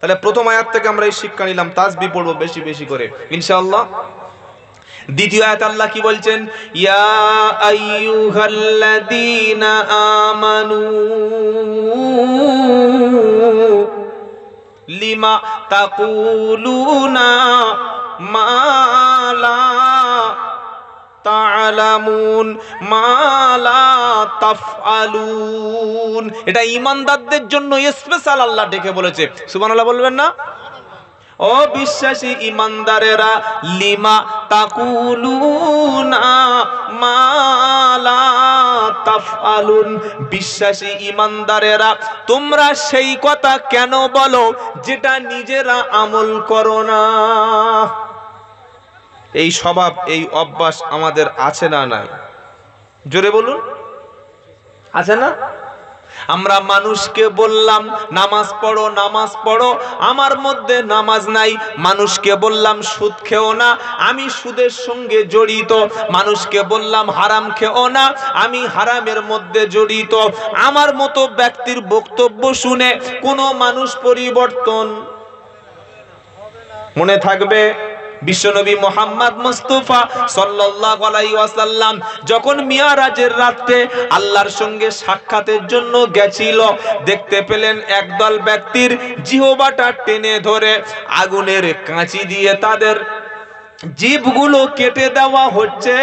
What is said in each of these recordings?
তাহলে প্রথম আয়াত থেকে আমরা এই শিক্ষা নিলাম, তাসবিহ পড়বো বেশি বেশি করে ইনশাআল্লাহ। দ্বিতীয় আয়াত আল্লাহ কি বলছেন? ইয়া আইয়ুহাল্লাযীনা আমানু লিমা তাকুলুনা মা লা তা'লামুন মা লা তাফআলুন। এটা ঈমানদারদের জন্য স্পেশাল আল্লাহ ডেকে বলেছে। সুবহানাল্লাহ বলবেন না? ও বিশ্বাসী ঈমানদারেরা, লিমা তাকুলুনা মা লা তাফআলুন, বিশ্বাসী ঈমানদারেরা তোমরা সেই কথা কেন বলো যেটা নিজেরা আমল করো না। এই স্বভাব, এই অভ্যাস আমাদের আছে না নাই? জোরে বলুন, আছে না? আমরা মানুষকে বললাম নামাজ পড়ো নামাজ পড়ো, আমার মধ্যে নামাজ নাই। মানুষকে বললাম সুদ খেও না, আমি সুদের সঙ্গে জড়িত। মানুষকে বললাম হারাম খেও না, আমি হারামের মধ্যে জড়িত। আমার মতো ব্যক্তির বক্তব্য শুনে কোনো মানুষ পরিবর্তন মনে থাকবে? বিশ্বনবী মুহাম্মদ মুস্তাফা সাল্লাল্লাহু আলাইহি ওয়াসাল্লাম যখন মিরাজের রাতে আল্লাহর সঙ্গে সাক্ষাতের জন্য গেছিল, দেখতে পেলেন একদল ব্যক্তির জিহ্বাটা টেনে ধরে আগুনের কাঁচি দিয়ে তাদের জিভগুলো কেটে দেওয়া হচ্ছে।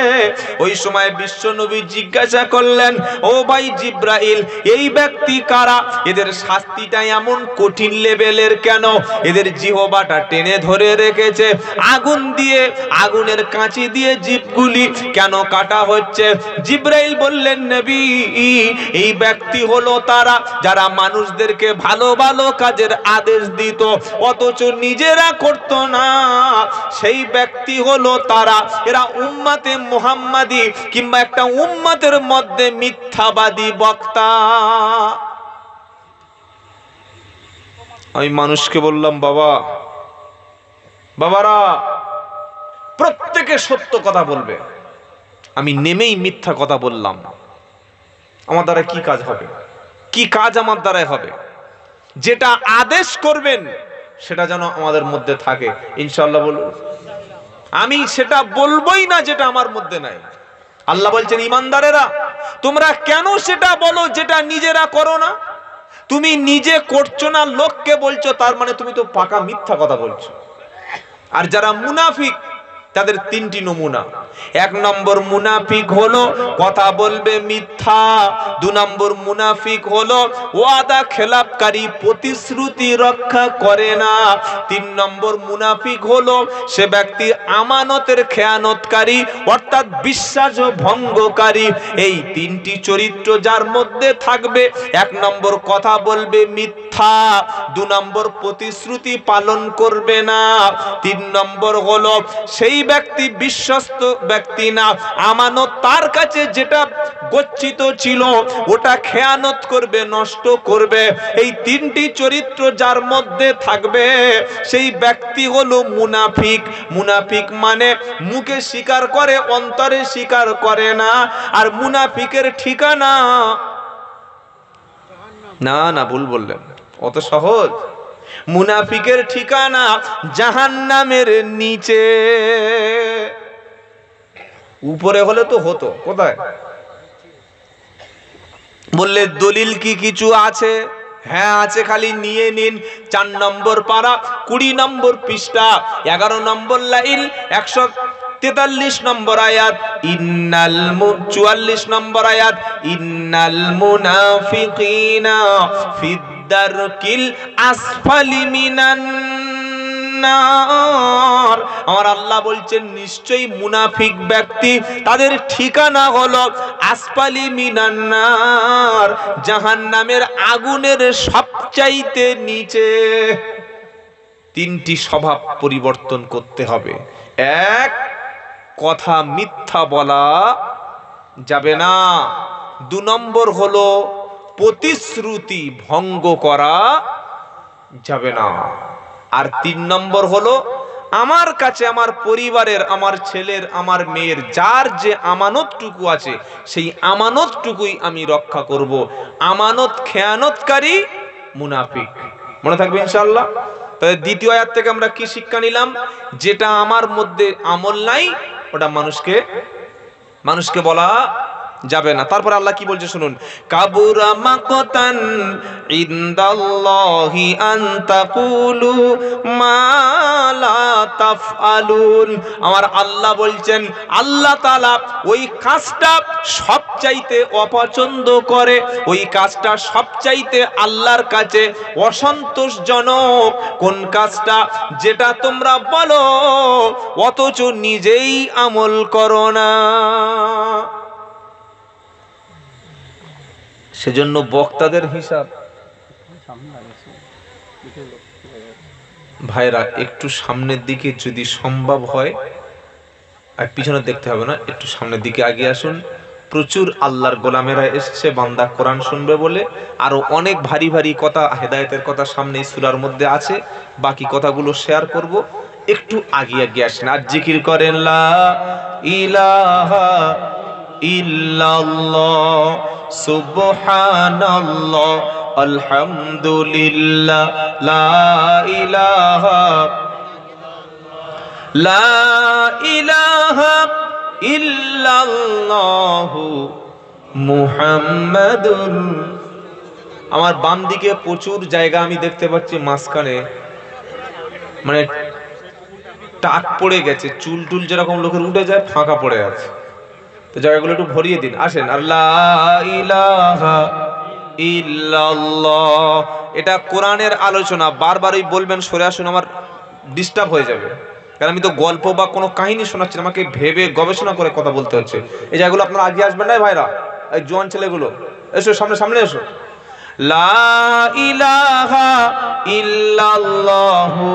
ওই সময় বিশ্বনবী জিজ্ঞাসা করলেন, ও ভাই জিব্রাইল, এই ব্যক্তি কারা? এদের শাস্তিটা এমন কঠিন লেভেলের কেন? এদের জিহ্বাটা টেনে ধরে রেখেছে আগুন দিয়ে, আগুনের কাঁচি দিয়ে জিভগুলি কেন কাটা হচ্ছে? জিব্রাইল বললেন, নবী, এই ব্যক্তি হলো তারা যারা মানুষদেরকে ভালো ভালো কাজের আদেশ দিত অথচ নিজেরা করত না। সেই ব্যক্তি হলো তারা, এরা উম্মতে মুহাম্মাদি কিংবা একটা উম্মতের মধ্যে মিথ্যাবাদী বক্তা। আমি মানুষকে বললাম, বাবারা প্রত্যেকে সত্য কথা বলবে, আমি নেমেই মিথ্যা কথা বললাম, আমার দ্বারা কি কাজ হবে? কি কাজ আমার দ্বারাই হবে? যেটা আদেশ করবেন সেটা যেন আমাদের মধ্যে থাকে ইনশাআল্লাহ। বলুন, আমি সেটা বলবোই না যেটা আমার মধ্যে নাই। আল্লাহ বলছেন, ঈমানদারেরা তোমরা কেন সেটা বলো যেটা নিজেরা করো না? তুমি নিজে করছো না, লোককে বলছো, তার মানে তুমি তো পাকা মিথ্যা কথা বলছো। আর যারা মুনাফিক তাদের তিনটি নমুনা। এক নম্বর মুনাফিক হলো কথা বলবে মিথ্যা। দু নম্বর মুনাফিক হলো ওয়াদা খেলাপকারী, প্রতিশ্রুতি রক্ষা করে না। তিন নম্বর মুনাফিক হলো সে ব্যক্তি আমানতের খেয়ানতকারী অর্থাৎ বিশ্বাস ভঙ্গকারী। এই তিনটি চরিত্র যার মধ্যে থাকবে, এক নম্বর কথা বলবে মিথ্যা, দু নম্বর প্রতিশ্রুতি পালন করবে না, তিন নম্বর হলো সেই ব্যক্তি বিশ্বস্ত ব্যক্তি না, আমানত তার কাছে যেটা গচ্ছিত ছিল ওটা খেয়ানত করবে, নষ্ট করবে। এই তিনটি চরিত্র যার মধ্যে থাকবে সেই ব্যক্তি হলো মুনাফিক। মুনাফিক মানে মুখে স্বীকার করে অন্তরে স্বীকার করে না। আর মুনাফিকের ঠিকানা, না ভুল বললেন, অত সহজ। মুনাফিকের ঠিকানা জাহান্নামের নিচে। উপরে হলে তো হতো, কোথায়? বললে দলিল কি কিছু আছে? হ্যাঁ আছে, খালি নিয়ে নিন। 4 নম্বর পারা 20 নম্বর পৃষ্ঠা 11 নম্বর লাইন 143 নম্বর আয়াত, 44 নম্বর আয়াত, ইন্নাল মুনাফিকিনা ফিদ্দারকিল আসফালি মিনান নার। আমার আল্লাহ বলছেন নিশ্চয়ই মুনাফিক ব্যক্তি তাদের ঠিকানা হলো আসফালি মিনান নার, জাহান্নামের আগুনের সবচাইতে নিচে। তিনটি স্বভাব পরিবর্তন করতে হবে। এক, কথা মিথ্যা বলা যাবে না। 2 নম্বর হলো প্রতিশ্রুতি ভঙ্গ করা যাবে না। আর 3 নম্বর হলো আমার কাছে আমার পরিবারের, আমার ছেলের, আমার মেয়ের যার যে আমানতটুকু আছে সেই আমানতটুকুই আমি রক্ষা করব। আমানত খেয়ানতকারী মুনাফিক। মনে থাকবে ইনশাআল্লাহ। তাহলে দ্বিতীয় আয়াত থেকে আমরা কি শিক্ষা নিলাম? যেটা আমার মধ্যে আমল নাই ওটা মানুষকে বলা যাবে না। তারপর আল্লাহ কি বলছে শুনুন, কাবুরা মাকতান ইনদাল্লাহি আন তাকুলু মা লা তাফআলুন। আমার আল্লাহ বলছেন, আল্লাহ তাআলা ওই কাজটা সবচাইতে অপছন্দ করে, ওই কাজটা সবচাইতে আল্লাহর কাছে অসন্তোষজনক। কোন কাজটা? যেটা তোমরা বলো অথচ নিজেই আমল করো না। সেজন্য বক্তাদের হিসাব, ভাইরা একটু সামনের দিকে যদি সম্ভব হয়, আর পিছনে দেখতে হবে না, একটু সামনের দিকে আগে আসুন। প্রচুর আল্লাহর গোলামেরা এসছে বান্দা কোরআন শুনবে বলে। আরো অনেক ভারী ভারী কথা, হেদায়েতের কথা সামনে সূরার মধ্যে আছে, বাকি কথাগুলো শেয়ার করব। একটু আগে আসেন আর জিকির করেন লা ইলাহা ইল্লাল্লাহ সুবহানাল্লাহ আলহামদুলিল্লাহ লা ইলাহা ইল্লাল্লাহু মুহাম্মাদুর। আমার বাম দিকে প্রচুর জায়গা আমি দেখতে পাচ্ছি, মাঝখানে মানে টাক পড়ে গেছে, চুল টুল যেরকম লোকের উঠে যায় ফাঁকা পড়ে আছে, তো জায়গাগুলো একটু ভরিয়ে দিন। আসেন, আর লা ইলাহা ইল্লাল্লাহ। এটা কোরআনের আলোচনা, বারবারই বলবেন সরে আসুন, আমার ডিস্টার্ব হয়ে যাবে, কারণ আমি তো গল্প বা কোনো কাহিনী শোনাচ্ছি, আমাকে ভেবে গবেষণা করে কথা বলতে হচ্ছে। এই জায়গাগুলো আপনারা আগে আসবেন না ভাইরা, এই জোয়ান ছেলেগুলো এসো সামনে এসো। লা ইলাহা ইল্লাল্লাহু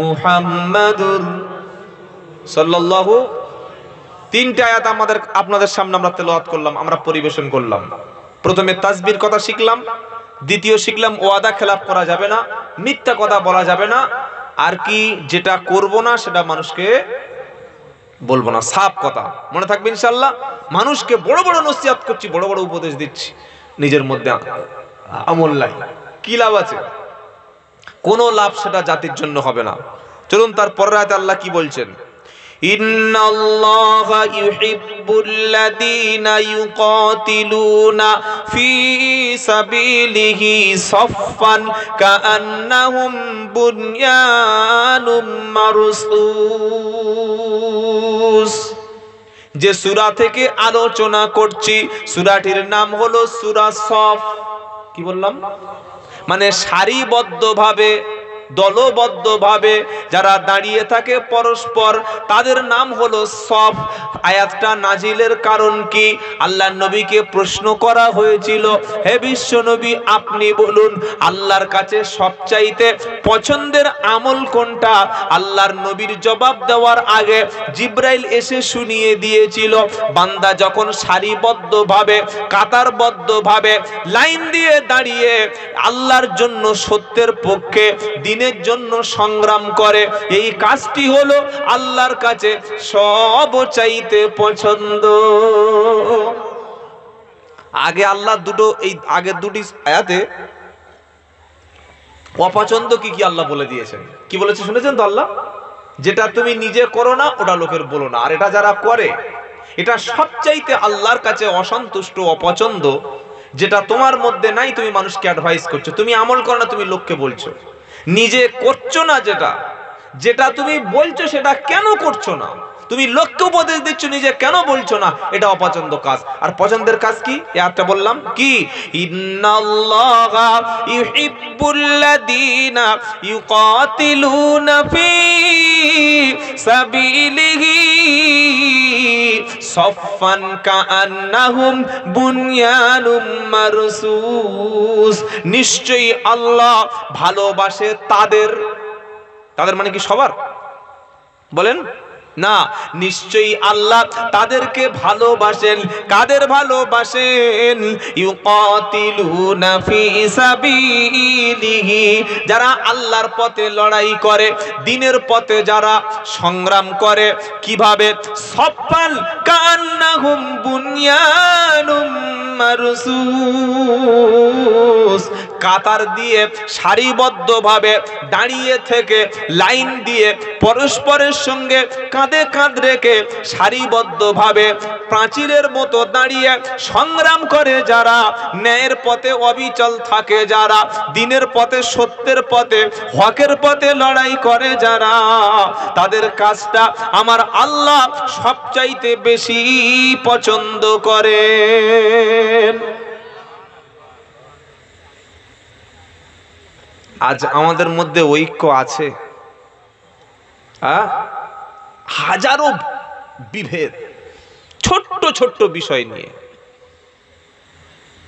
মুহাম্মাদুর সাল্লাল্লাহু। তিনটা আয়াত আপনাদের সামনে আমরা তেলাওয়াত করলাম, আমরা পরিবেশন করলাম। প্রথমে তাসবির কথা শিখলাম, দ্বিতীয় শিখলাম ওয়াদা খেলাপ করা যাবে না, মিথ্যা কথা বলা যাবে না, আর কি যেটা করব না সেটা মানুষকে বলবো না, সাফ কথা মনে থাকবে ইনশাআল্লাহ। মানুষকে বড় বড় নসিহত করছি, বড় বড় উপদেশ দিচ্ছি, নিজের মধ্যে আমল নাই, কি লাভ আছে? কোনো লাভ সেটা জাতির জন্য হবে না। চলুন তার পরের আয়াতে আল্লাহ কি বলছেন, ইন্নাল্লাহা ইউহিব্বুল্লাযীনা ইউকাতিলুনা ফী সাবিলিহি সাফফান কাআন্নাহুম বুনয়ানুম মারসুস। যে সূরা থেকে আলোচনা করছি সূরাটির নাম হলো সূরা সফ। কি বললাম? মানে সারিবদ্ধভাবে, দলবদ্ধভাবে যারা দাঁড়িয়ে থাকে পরস্পর, তাদের নাম হলো সফ। আয়াতটা নাজিলের কারণ কি? আল্লাহর নবীকে প্রশ্ন করা হয়েছিল, হে বিশ্ব নবী আপনি বলুন আল্লাহর কাছে সবচাইতে পছন্দের আমল কোনটা? আল্লাহর নবীর জবাব দেওয়ার আগে জিব্রাইল এসে শুনিয়ে দিয়েছিল, বান্দা যখন সারিবদ্ধভাবে, কাতারবদ্ধভাবে লাইন দিয়ে দাঁড়িয়ে আল্লাহর জন্য, সত্যের পক্ষে, দিনের জন্য সংগ্রাম করে, এই কাজটি হলো আল্লাহর কাছে সবচাইতে পছন্দ। আগে আল্লাহ এই আগের দুটি আয়াতে অপছন্দ কি কি আল্লাহ বলে দিয়েছেন। কি বলেছে শুনেছেন তো? আল্লাহ যেটা তুমি নিজে করো না ওটা লোকের বলো না, আর এটা যারা করে এটা সবচাইতে আল্লাহর কাছে অসন্তুষ্ট, অপছন্দ। যেটা তোমার মধ্যে নাই তুমি মানুষকে অ্যাডভাইস করছো, তুমি আমল করো না, তুমি লোককে বলছো, নিজে করছো না। যেটা তুমি বলছো সেটা কেন করছো না? তুমি লোককে উপদেশ দিচ্ছ, নিজে কেন বলছো না? এটা অপছন্দ কাজ। আর পছন্দের কাজ কি? একটা বললাম কি, ইন্নাল্লাহা ইউহিব্বুল্লাযীনা ইউকাতিলুনা ফী সাবিলিহি সাফফান কাআন্নাহুম বুনয়ানুম মারসুস। নিশ্চয়ই আল্লাহ ভালোবাসে তাদের মানে কি সবার? বলেন না, নিশ্চয়ই আল্লাহ তাদেরকে ভালোবাসেন। কাদের ভালোবাসেন? ইউকাতিলুনা ফি সাবিলিহি, যারা আল্লাহর পথে লড়াই করে, দ্বীনের পথে যারা সংগ্রাম করে। কিভাবে? সাফাল কান্নাহুম বুনয়ানুম মারসুস, কাতার দিয়ে সারিবদ্ধভাবে দাঁড়িয়ে থেকে লাইন দিয়ে পরস্পরের সঙ্গে কাঁধে কাঁধ রেখে সারিবদ্ধভাবে প্রাচীরের মতো দাঁড়িয়ে সংগ্রাম করে যারা, ন্যায়ের পথে অবিচল থাকে যারা, দ্বীনের পথে, সত্যের পথে, হকের পথে লড়াই করে যারা, তাদের কাজটা আমার আল্লাহ সবচাইতে বেশি পছন্দ করেন। আজ আমাদের মধ্যে ঐক্য আছে? হাজারো বিভেদ ছোট্ট ছোট্ট বিষয় নিয়ে,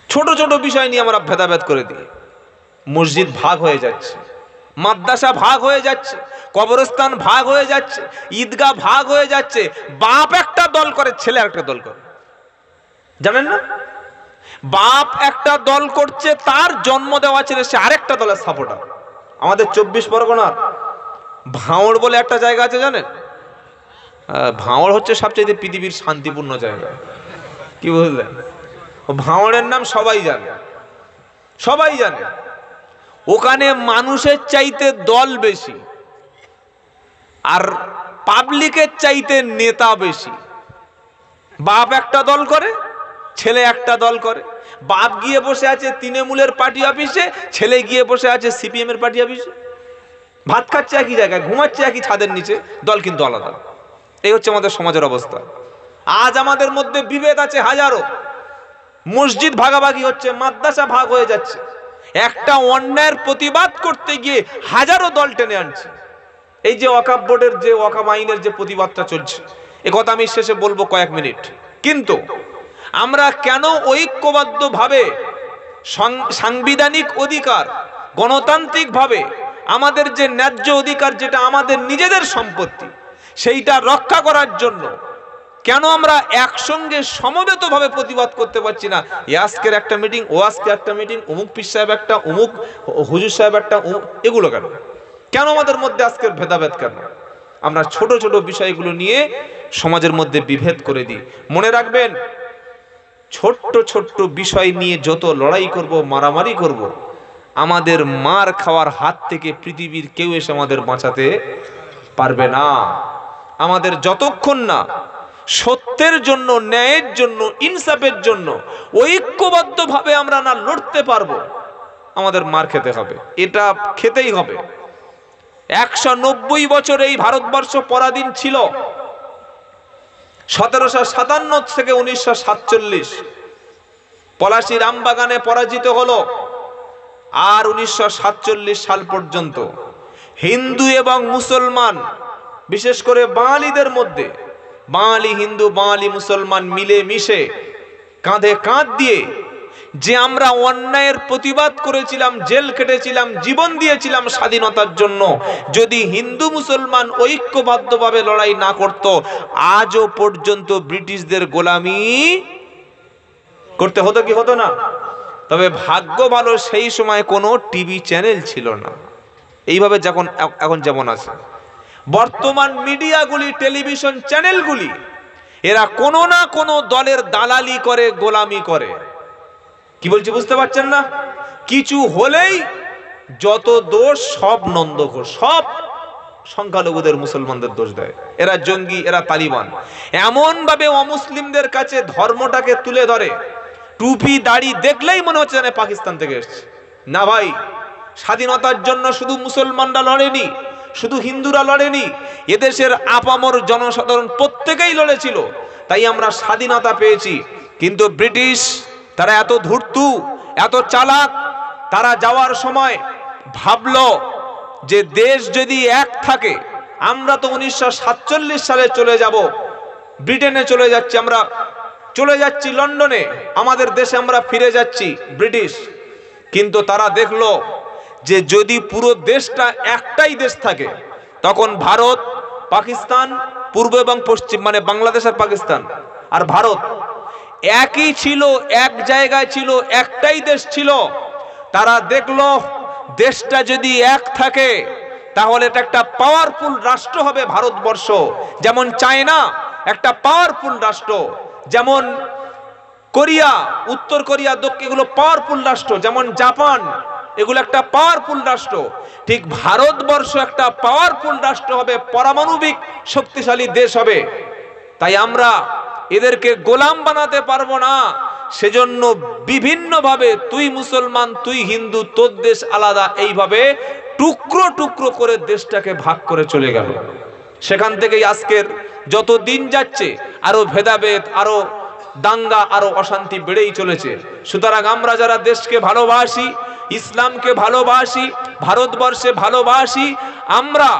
ছোট ছোট বিষয় নিয়ে আমরা ভেদাভেদ করে দিই। মসজিদ ভাগ হয়ে যাচ্ছে, মাদ্রাসা ভাগ হয়ে যাচ্ছে, কবরস্থান ভাগ হয়ে যাচ্ছে, ঈদগাহ ভাগ হয়ে যাচ্ছে। বাপ একটা দল করে, ছেলে একটা দল করে, জানেন না? বাপ একটা দল করছে, তার জন্ম দেওয়া ছেলে সে আরেকটা দলের সাপোর্টার। আমাদের 24 পরগনার ভাঁড় বলে একটা জায়গা আছে, জানেন? ভাঁড় হচ্ছে সবচেয়ে পৃথিবীর শান্তিপূর্ণ জায়গা। কি বুঝলেন? ভাঁড়ের নাম সবাই জানে, সবাই জানে। ওখানে মানুষের চাইতে দল বেশি, আর পাবলিকের চাইতে নেতা বেশি। বাপ একটা দল করে, ছেলে একটা দল করে। বাপ গিয়ে বসে আছে তৃণমূলের পার্টি অফিসে, ছেলে গিয়ে বসে আছে সিপিএম এর পার্টি অফিসে। ভাত খাচ্ছে একই জায়গায়, ঘুমাচ্ছে একই ছাদের নিচে, দল কিন্তু আলাদা। এই হচ্ছে আমাদের সমাজের অবস্থা। আজ আমাদের মধ্যে বিভেদ আছে হাজারো। মসজিদ ভাগাভাগি হচ্ছে, মাদ্রাসা ভাগ হয়ে যাচ্ছে। একটা অন্যায়ের প্রতিবাদ করতে গিয়ে হাজারো দল টেনে আনছে। এই যে ওয়াকফ বোর্ডের যে ওয়াকফ আইনের যে প্রতিবাদটা চলছে, এ কথা আমি শেষে বলবো কয়েক মিনিট। কিন্তু আমরা কেন ঐক্যবদ্ধভাবে সাংবিধানিক অধিকার, গণতান্ত্রিক ভাবে আমাদের যে ন্যায্য অধিকার, যেটা আমাদের নিজেদের সম্পত্তি, সেইটা রক্ষা করার জন্য কেন আমরা একসঙ্গে সমবেতভাবে প্রতিবাদ করতে পারছি না? আজকের একটা মিটিং, ও আজকে একটা মিটিং, অমুক পীর সাহেব একটা, অমুক হুজুর সাহেব একটা, এগুলো কেন? কেন আমাদের মধ্যে আজকের ভেদাভেদ কেন? আমরা ছোট ছোট বিষয়গুলো নিয়ে সমাজের মধ্যে বিভেদ করে দিই। মনে রাখবেন, ছোট্ট ছোট্ট বিষয় নিয়ে যত লড়াই করব, মারামারি করব, আমাদের মার খাওয়ার হাত থেকে পৃথিবীর কেউ এসে আমাদের বাঁচাতে পারবে না। আমাদের যতক্ষণ না সত্যের জন্য, ন্যায়ের জন্য, ইনসাফের জন্য ঐক্যবদ্ধভাবে আমরা না লড়তে পারবো, আমাদের মার খেতে হবে। এটা খেতেই হবে। 190 বছর এই ভারতবর্ষ পরাধীন ছিল। 1757 থেকে 1947 পলাশী রামবাগানে পরাজিত হলো। আর 1947 সাল পর্যন্ত হিন্দু এবং মুসলমান, বিশেষ করে বাঙালিদের মধ্যে, বাঙালি হিন্দু, বাঙালি মুসলমান মিলে মিশে কাঁধে কাঁধ দিয়ে যে আমরা অন্যায়ের প্রতিবাদ করেছিলাম, জেল কেটেছিলাম, জীবন দিয়েছিলাম স্বাধীনতার জন্য, যদি হিন্দু মুসলমান ঐক্যবদ্ধভাবে লড়াই না করত, আজও পর্যন্ত ব্রিটিশদের গোলামি করতে হতো কি হতো না? তবে ভাগ্য ভালো, সেই সময় কোনো টিভি চ্যানেল ছিল না এইভাবে এখন যেমন আছে। বর্তমান মিডিয়াগুলি, টেলিভিশন চ্যানেলগুলি, এরা কোনো না কোনো দলের দালালি করে, গোলামি করে। কি বলছি বুঝতে পারছেন না? কিছু হলেই যত দোষ সব নন্দ ঘোষ, সব সংখ্যালঘুদের, মুসলমানদের দোষ দেয়। এরা জঙ্গি, এরা তালিবান। এমন ভাবে অমুসলিমদের কাছে ধর্মটাকে তুলে ধরে, টুপি দাড়ি দেখলেই মনে হচ্ছে না পাকিস্তান থেকে এসছে। না ভাই, স্বাধীনতার জন্য শুধু মুসলমানরা লড়েনি, শুধু হিন্দুরা লড়েনি, এদেশের আপামর জনসাধারণ প্রত্যেকেই লড়েছিল, তাই আমরা স্বাধীনতা পেয়েছি। কিন্তু ব্রিটিশ, তারা এত ধূর্ত, এত চালাক, তারা যাওয়ার সময় ভাবলো যে দেশ যদি এক থাকে, আমরা তো 1947 সালে চলে যাব, ব্রিটেনে চলে যাচ্ছি, আমরা চলে যাচ্ছি লন্ডনে, আমাদের দেশে আমরা ফিরে যাচ্ছি ব্রিটিশ। কিন্তু তারা দেখলো যে যদি পুরো দেশটা একটাই দেশ থাকে, তখন ভারত, পাকিস্তান, পূর্ব এবং পশ্চিম মানে বাংলাদেশ আর পাকিস্তান আর ভারত একই ছিল, এক জায়গায় ছিল, একটাই দেশ ছিল। তারা দেখলো দেশটা যদি এক থাকে তাহলে এটা একটা পাওয়ারফুল রাষ্ট্র হবে ভারতবর্ষ। যেমন চায়না একটা পাওয়ারফুল রাষ্ট্র, যেমন কোরিয়া, উত্তর কোরিয়া, দক্ষিণ, এগুলো পাওয়ারফুল রাষ্ট্র, যেমন জাপান, এগুলো একটা পাওয়ারফুল রাষ্ট্র। ঠিক ভারতবর্ষ একটা পাওয়ারফুল রাষ্ট্র হবে, পারমাণবিক শক্তিশালী দেশ হবে। তাই আমরা এদেরকে গোলাম বানাতে পারবো না। সেজন্য বিভিন্নভাবে তুই মুসলমান, তুই হিন্দু, তোর দেশ আলাদা, এইভাবে টুকরো টুকরো করে দেশটাকে ভাগ করে চলে গেল। সেখান থেকেই আজকের যত দিন যাচ্ছে আরো ভেদাভেদ, আরো দাঙ্গা, আরো অশান্তি বেড়েই চলেছে। সুতরাং আমরা যারা দেশকে ভালোবাসি, ইসলামকে ভালোবাসি, ভারতবর্ষে ভালোবাসি, আমরা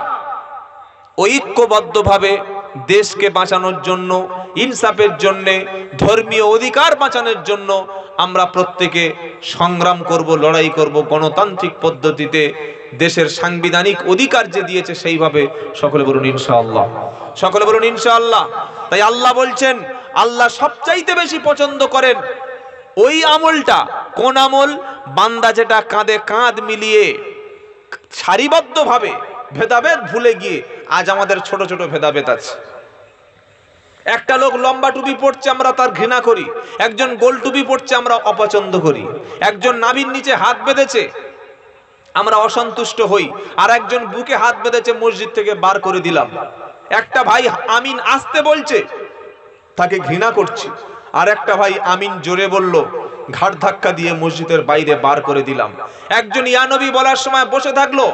ঐক্যবদ্ধভাবে দেশকে বাঁচানোর জন্য, ইনসাফের জন্য, ধর্মীয় অধিকার বাঁচানোর জন্য আমরা প্রত্যেকে সংগ্রাম করব, লড়াই করব। গণতান্ত্রিক পদ্ধতিতে দেশের সাংবিধানিক অধিকার যে দিয়েছে সেইভাবে সকলে বলুন ইনশাআল্লাহ, সকলে বলুন ইনশাআল্লাহ। তাই আল্লাহ বলছেন, আল্লাহ সবচাইতে বেশি পছন্দ করেন ওই আমলটা। কোন আমল? বান্দা যেটা কাঁধে কাঁধ মিলিয়ে সারিবদ্ধভাবে, ভেদাভেদ ভুলে গিয়ে। আজ আমাদের ছোট ছোট ভেদাভেদ আছে। একটা লোক লম্বা টুপি পড়ছে, আমরা তার ঘৃণা করি। একজন গোল টুপি পড়ছে, আমরা অপছন্দ করি। একজন নাভির নিচে হাত বেঁধেছে, আমরা অসন্তুষ্ট হই। আর একজন বুকে হাত বেঁধেছে, মসজিদ থেকে বার করে দিলাম। একটা ভাই আমিন আসতে বলছে, তাকে ঘৃণা করছি। আর একটা ভাই আমিন জোরে বলল, ঘাড় ধাক্কা দিয়ে মসজিদের বাইরে বার করে দিলাম। একজন ইয়া নবী বলার সময় বসে থাকলো,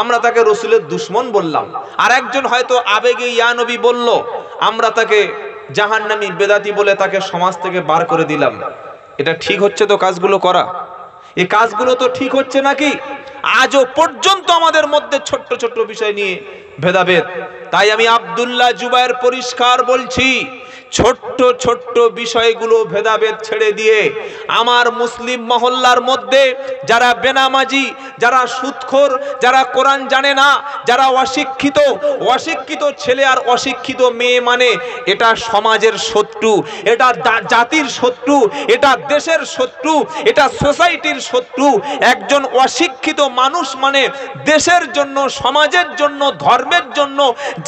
আমরা তাকে রসুলের দুশমন বললাম। আর একজন হয়তো আবেগে ইয়া নবী বলল, আমরা তাকে জাহান্নামী বেদাতি বলে তাকে সমাজ থেকে বার করে দিলাম। এটা ঠিক হচ্ছে তো কাজগুলো করা? এই কাজগুলো তো ঠিক হচ্ছে নাকি? আজও পর্যন্ত আমাদের মধ্যে ছোট্ট ছোট্ট বিষয় নিয়ে ভেদাভেদ। তাই আমি আব্দুল্লাহ জুবায়ের পরিষ্কার বলছি, ছোট্ট ছোট্ট বিষয়গুলো ভেদাভেদ ছেড়ে দিয়ে আমার মুসলিম মহল্লার মধ্যে যারা বেনামাজি, যারা সুদখোর, যারা কোরআন জানে না, যারা অশিক্ষিত, অশিক্ষিত ছেলে আর অশিক্ষিত মেয়ে মানে এটা সমাজের শত্রু, এটা জাতির শত্রু, এটা দেশের শত্রু, এটা সোসাইটির শত্রু। একজন অশিক্ষিত মানুষ মানে দেশের জন্য, সমাজের জন্য, ধর্মের জন্য,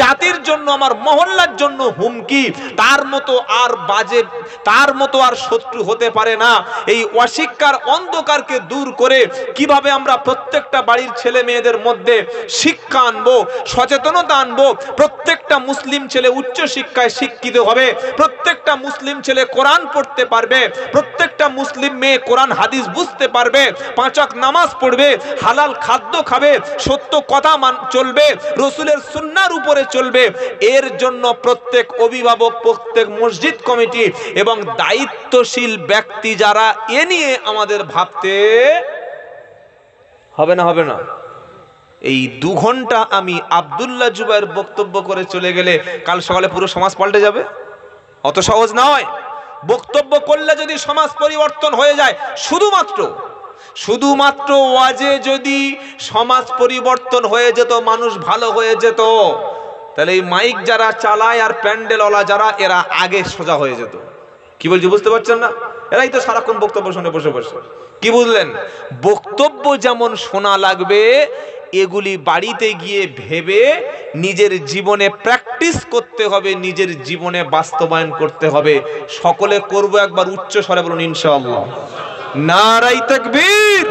জাতির জন্য, আমার মহল্লার জন্য হুমকি। তার মতো আর বাজে, তার মতো আর শত্রু হতে পারে না। এই অশিক্ষার অন্ধকারকে দূর করে কিভাবে আমরা প্রত্যেকটা বাড়ির ছেলে মেয়েদের মধ্যে শিক্ষা আনবো, সচেতনতা আনবো। প্রত্যেকটা মুসলিম ছেলে উচ্চ শিক্ষায় শিক্ষিত হবে, প্রত্যেকটা মুসলিম ছেলে কোরআন পড়তে পারবে, প্রত্যেকটা মুসলিম মেয়ে কোরআন হাদিস বুঝতে পারবে, 5 ওয়াক্ত নামাজ পড়বে, হালাল খাদ্য খাবে, সত্য কথা চলবে, রসুলের সুন্নাহর উপরে চলবে। এর জন্য প্রত্যেক অভিভাবক, প্রত্যেক মসজিদ কমিটি এবং দায়িত্বশীল ব্যক্তি যারা, এ নিয়ে আমাদের ভাবতে হবে না, হবে না? এই 2 ঘন্টা আমি আব্দুল্লাহ জুবায়ের বক্তব্য করে চলে গেলে কাল সকালে পুরো সমাজ পাল্টে যাবে? অত সহজ নয়। বক্তব্য করলে যদি সমাজ পরিবর্তন হয়ে যায়, শুধুমাত্র ওয়াজে যদি সমাজ পরিবর্তন হয়ে যেত, মানুষ ভালো হয়ে যেত, তাহলে এই মাইক যারা চালায় আর প্যান্ডেলওয়ালা যারা, এরা আগে সোজা হয়ে যেত। কি বলছি বুঝতে পারছেন না? এরাই তো সারাক্ষণ বক্তব্য শুনে বসে বসে। কি বুঝলেন? বক্তব্য যেমন শোনা লাগবে, এগুলি বাড়িতে গিয়ে ভেবে নিজের জীবনে প্র্যাকটিস করতে হবে, নিজের জীবনে বাস্তবায়ন করতে হবে। সকলে করব একবার উচ্চ স্বরে বলুন ইনশাআল্লাহ। নারায়ে তাকবীর।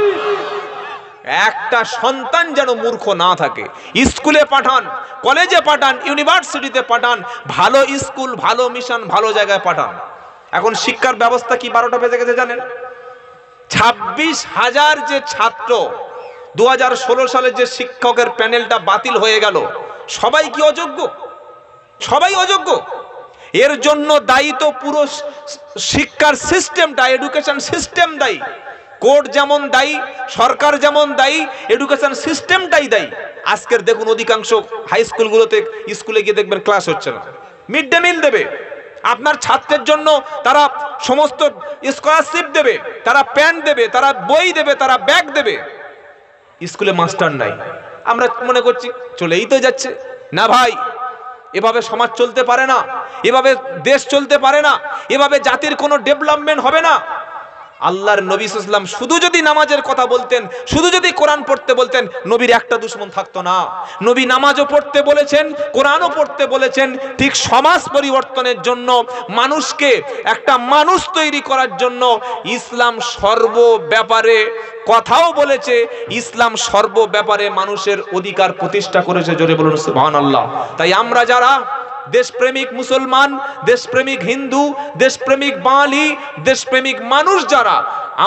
একটা সন্তান যেন মূর্খ না থাকে। স্কুলে পাঠান, কলেজে পাঠান, ইউনিভার্সিটিতে পাঠান, ভালো স্কুল, ভালো মিশন, ভালো জায়গায় পাঠান। এখন শিক্ষার ব্যবস্থা কি 12টা বেজে গেছে জানেন? 26,000 যে ছাত্র, 2016 সালে যে শিক্ষকের প্যানেলটা বাতিল হয়ে গেল, সবাই কি অযোগ্য? সবাই অযোগ্য। এর জন্য দায়ী তো পুরো শিক্ষার সিস্টেমটা, এডুকেশন সিস্টেম দায়ী। কোর্ট যেমন দায়ী, সরকার যেমন দায়ী, এডুকেশন সিস্টেমটাই দায়ী। আজকের দেখুন অধিকাংশ হাই স্কুলগুলোতে, স্কুলে গিয়ে দেখবেন ক্লাস হচ্ছে না। মিড ডে মিল দেবে, আপনার ছাত্রের জন্য তারা সমস্ত স্কলারশিপ দেবে, তারা প্যান্ট দেবে, তারা বই দেবে, তারা ব্যাগ দেবে। স্কুলে মাস্টার নাই। আমরা মনে করছি চলেই তো যাচ্ছে। না ভাই, এভাবে সমাজ চলতে পারে না, এভাবে দেশ চলতে পারে না, এভাবে জাতির কোনো ডেভেলপমেন্ট হবে না। আল্লাহর নবী সাল্লাল্লাহু আলাইহি ওয়াসাল্লাম শুধু যদি নামাজের কথা বলতেন, শুধু যদি কোরআন পড়তে বলতেন, নবীর একটা দুশমন থাকতো না। নবী নামাজও পড়তে বলেছেন, কোরআনও পড়তে বলেছেন, ঠিক সমাজ পরিবর্তনের জন্য, মানুষকে একটা মানুষ তৈরি করার জন্য ইসলাম সর্ব ব্যাপারে কথাও বলেছে, ইসলাম সর্ব ব্যাপারে মানুষের অধিকার প্রতিষ্ঠা করেছে। জোরে বলুন সুবহানাল্লাহ। তাই আমরা যারা দেশপ্রেমিক মুসলমান, দেশপ্রেমিক হিন্দু, দেশপ্রেমিক বাঙালি, দেশপ্রেমিক মানুষ যারা,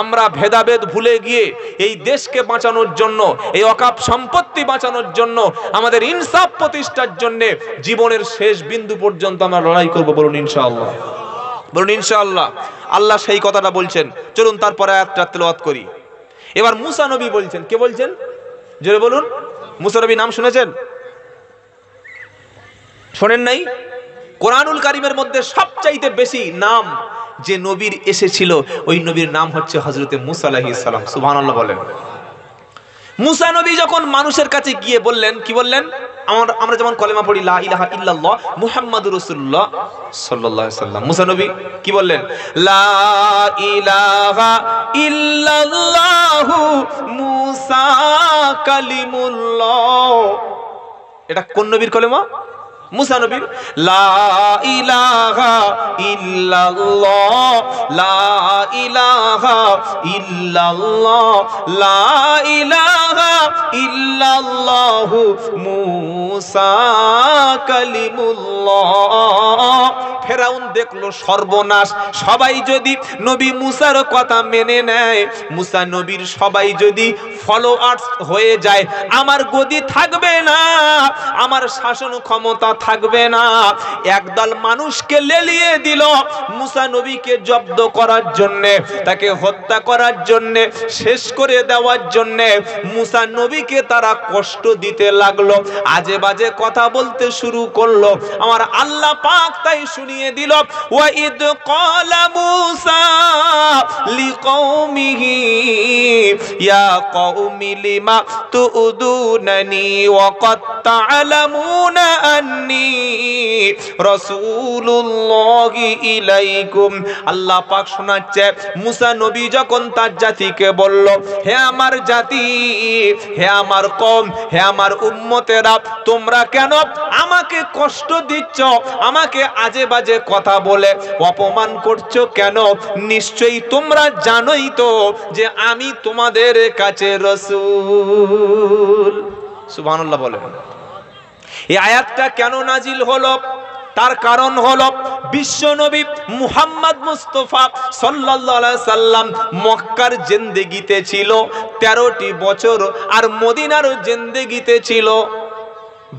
আমরা ভেদাভেদ ভুলে গিয়ে এই দেশকে বাঁচানোর জন্য, এই অকাপ সম্পত্তি বাঁচানোর জন্য, আমাদের ইনসাফ প্রতিষ্ঠার জন্য জীবনের শেষ বিন্দু পর্যন্ত আমরা লড়াই করব। বলুন ইনশাআল্লাহ, বলুন ইনশাআল্লাহ। আল্লাহ সেই কথাটা বলছেন। চলুন তারপরে আয়াতটা তেলাওয়াত করি। এবার মুসা নবী বলছেন। কে বলছেন? জোরে বলুন। মুসা নবী নাম শুনেছেন? শোনেন নাই? কোরআনুল কারীমের মধ্যে সবচাইতে বেশি নাম যে নবীর এসেছিল, ওই নবীর নাম হচ্ছে হযরতে মুসা আলাইহিস সালাম। সুবহানাল্লাহ বলেন। মুসা নবী যখন মানুষের কাছে গিয়ে বললেন, কি বললেন? আমরা যেমন কলেমা পড়ি লা ইলাহা ইল্লাল্লাহ মুহাম্মাদুর রাসূলুল্লাহ সাল্লাল্লাহু আলাইহি সাল্লাম, মুসা নবী কি বললেন? লা ইলাহা ইল্লাল্লাহু মুসা কালিমুল্লাহ। এটা কোন নবীর কলেমা? মুসা নবীর। লা ইলাহা ইল্লাল্লাহ, লা ইলাহা ইল্লাল্লাহ, লা ইলাহা ইল্লাল্লাহু মুসা কালিমুল্লাহ। ফেরাউন দেখলো সর্বনাশ, সবাই যদি নবী মুসার কথা মেনে নেয়, মুসা নবীর সবাই যদি ফলোয়ার্স হয়ে যায়, আমার গদি থাকবে না, আমার শাসন ক্ষমতা থাকবে না। একদল মানুষকে লেলিয়ে দিল মুসা নবীকে জব্দ করার জন্য, তাকে হত্যা করার জন্য, শেষ করে দেওয়ার জন্য। মুসা নবীকে তারা কষ্ট দিতে লাগলো, আজে বাজে কথা বলতে শুরু করলো। আমার আল্লাহ পাক তাই শুনিয়ে দিল, ওয়া ইদ ক্বালা মুসা লিকওমিহি ইয়া কওমি লিমা তুউদুনানি ওয়া ক্বাদ তা'লামুনা আন্নী রাসূলুল্লাহি ইলাইকুম। আল্লাহ পাক শোনাচ্ছে, মুসা নবী যখন তার জাতিকে বলল, হে আমার জাতি, হে আমার কওম, হে আমার উম্মতেরা, তোমরা কেন আমাকে কষ্ট দিচ্ছ, আমাকে আজে বাজে কথা বলে অপমান করছো কেন? নিশ্চয়ই তোমরা জানোই তো যে আমি তোমাদের কাছে রাসূল। সুবহানাল্লাহ বলেন। এই আয়াতটা কেন নাজিল হলো? তার কারণ হলো বিশ্ব নবী মুহাম্মদ মুস্তাফা সাল্লাল্লাহু আলাইহি সাল্লাম মক্কার জিন্দেগিতে ছিল 13টি বছর, আর মদিনার জিন্দেগিতে ছিল